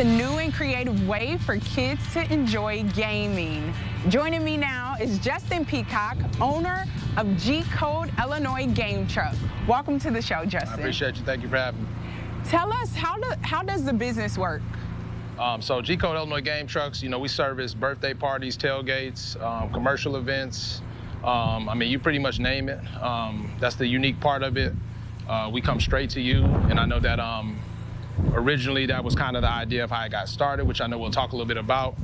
a new and creative way for kids to enjoy gaming. Joining me now is Justin Peacock, owner of G-Code Illinois Game Truck. Welcome to the show, Justin. I appreciate you. Thank you for having me. Tell us, how does the business work? So G-Code Illinois Game Trucks, we service birthday parties, tailgates, commercial events. I mean, you pretty much name it. That's the unique part of it. We come straight to you, and I know that originally that was kind of the idea of how I got started, which I know we'll talk a little bit about.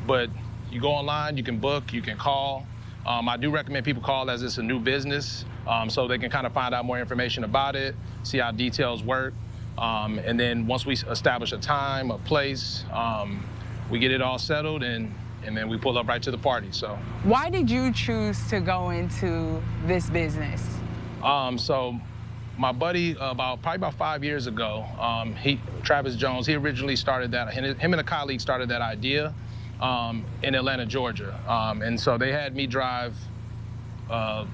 But you go online, you can book, you can call. I do recommend people call as it's a new business, so they can kind of find out more information about it, see how details work. And then once we establish a time, a place, we get it all settled, and then we pull up right to the party. So, why did you choose to go into this business? So my buddy, probably about 5 years ago, Travis Jones, he originally started that. Him and a colleague started that idea in Atlanta, Georgia. And so they had me drive a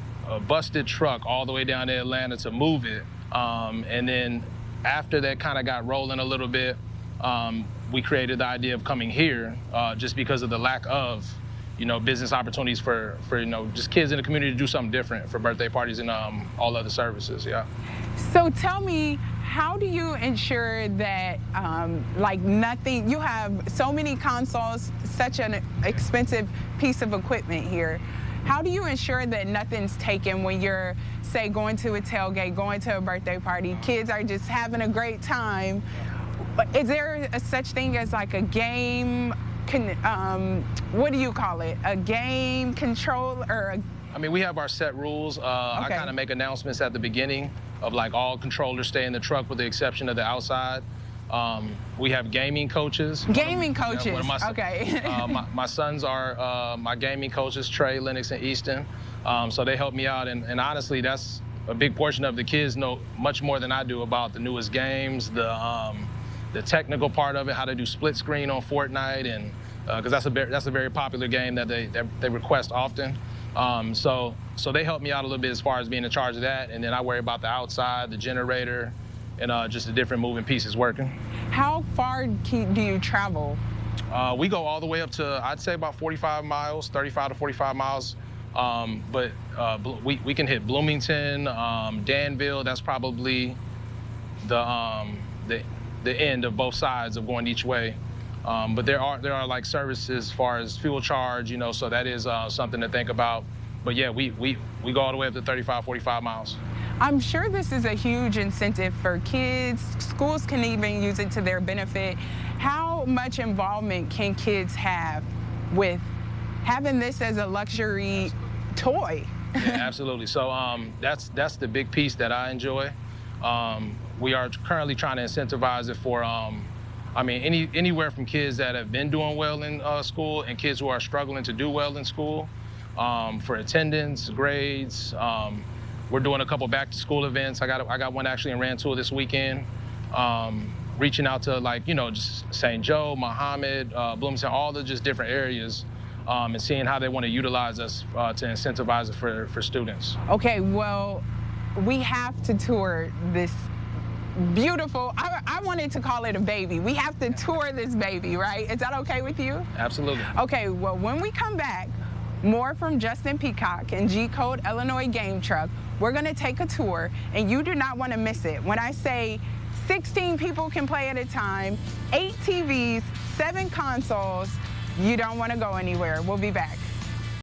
busted truck all the way down to Atlanta to move it. And then after that kind of got rolling a little bit, we created the idea of coming here just because of the lack of, business opportunities for just kids in the community to do something different for birthday parties and all other services, yeah. So tell me, how do you ensure that, you have so many consoles, such an expensive piece of equipment here. How do you ensure that nothing's taken when you're, say, going to a tailgate, going to a birthday party, kids are just having a great time? Is there a such thing as like a game, what do you call it? A game control or I mean, we have our set rules. Okay. I kind of make announcements at the beginning of like all controllers stay in the truck with the exception of the outside. We have gaming coaches. Gaming coaches, okay. My sons are my gaming coaches, Trey, Lennox, and Easton. So they help me out, and honestly, that's a big portion of the kids know much more than I do about the newest games, the technical part of it, how to do split screen on Fortnite, and because that's a very popular game that they request often. So they help me out a little bit as far as being in charge of that, and then I worry about the outside, the generator, and just the different moving pieces working. How far do you travel? We go all the way up to, I'd say, about 45 miles, 35 to 45 miles. But we can hit Bloomington, Danville. That's probably the end of both sides of going each way. But there are like services as far as fuel charge, so that is something to think about. But yeah, we go all the way up to 35, 45 miles. I'm sure this is a huge incentive for kids. Schools can even use it to their benefit. How much involvement can kids have with having this as a luxury toy? Yeah, absolutely. So that's the big piece that I enjoy. We are currently trying to incentivize it for, anywhere from kids that have been doing well in school and kids who are struggling to do well in school, for attendance, grades. We're doing a couple back-to-school events. I got one actually in Rantoul this weekend. Reaching out to just St. Joe, Muhammad, Bloomington, all the just different areas, and seeing how they want to utilize us to incentivize it for students. Okay, well, we have to tour this beautiful, I wanted to call it a baby. We have to tour this baby, right? Is that okay with you? Absolutely. Okay, well, when we come back, more from Justin Peacock and G-Code Illinois Game Truck. We're gonna take a tour, and you do not wanna miss it. When I say 16 people can play at a time, 8 TVs, 7 consoles, you don't wanna go anywhere. We'll be back.